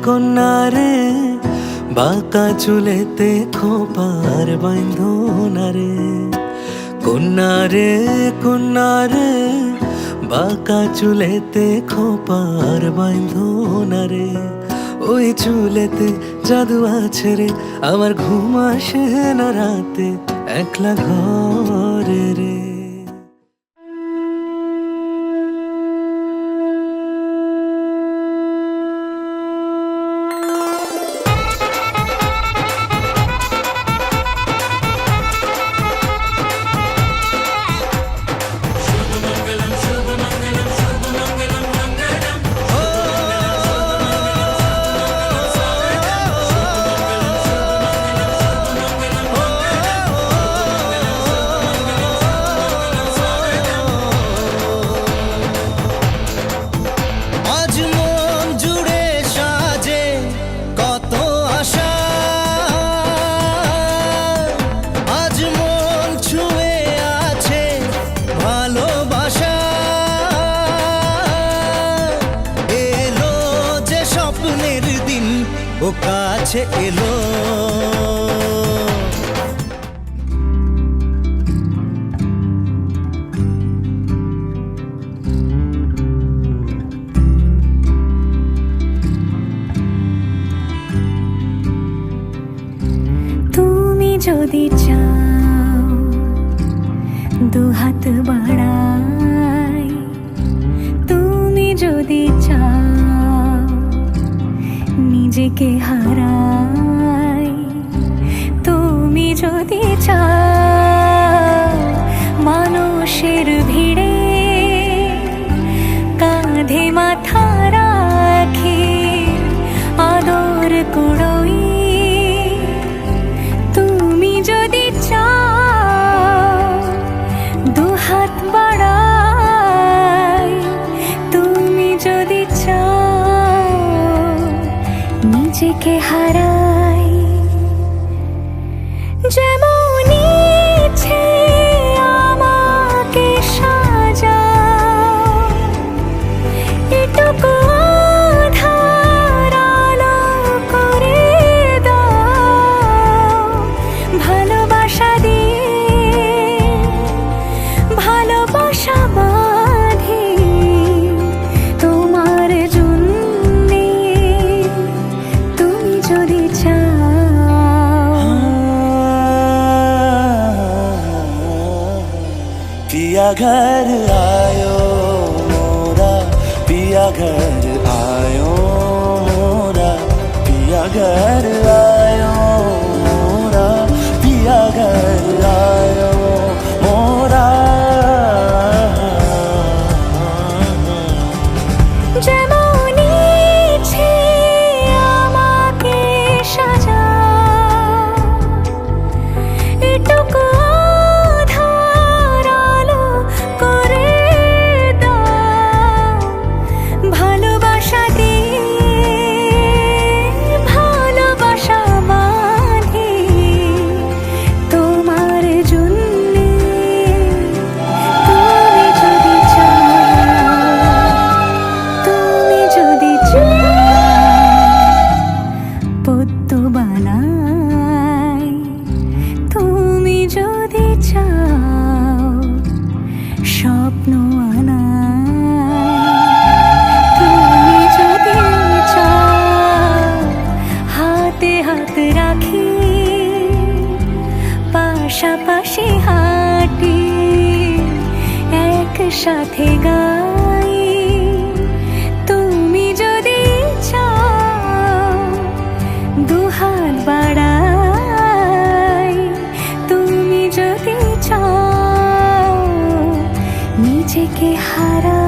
কন্যা রে, বাঁকা চুলেতে খোপার বাঁধনা রে। কন্যা রে কন্যা রে, বাঁকা চুলেতে খোপার বাঁধনা রে। ওই চুলেতে জাদু আছে রে, আমার ঘুম আসে না রাতে একলা ঘরে রে। ও কাছে এলো, তুমি যদি চাও দুহাত বাড়াই, তুমি যদি চাও নিজেকে হারাই, তুমি যদি চাও মানুষের ভিড়ে কাঁধে মাথা রাখি আদর কুড়োই, তুমি যদি চাও দুহাত বাড়াই, তুমি যদি চাও নিজেকে হারাই। যেমন ইচ্ছে আমাকে সাজাও, এটুকু আধার আলো করে দাও, ভালোবাসা দিয়ে ভালোবাসা বাঁধি তোমার জন্যে, তুমি যদি চাও। पिया घर आयो मोरा, पिया घर आयो मोरा, पिया घर आयो मोरा, पिया घर आयो मोरा। যেমন ইচ্ছে আমাকে সাজাও, এটুকু আধার আলো করে দাও, ভালোবাসা দিয়ে ভালোবাসা বাঁধি তোমার জন্যে, তুমি যদি চাও, তুমি যদি চাও পদ্ম বানাই, তুমি যদি চাও স্বপ্ন আনাই, তুমি যদি চাও হাতে হাত রাখি পাশাপাশি হাঁটি একসাথে গাই, তুমি যদি চাও দুহাত বাড়াই, তুমি যদি চাও নিজেকে হারাই।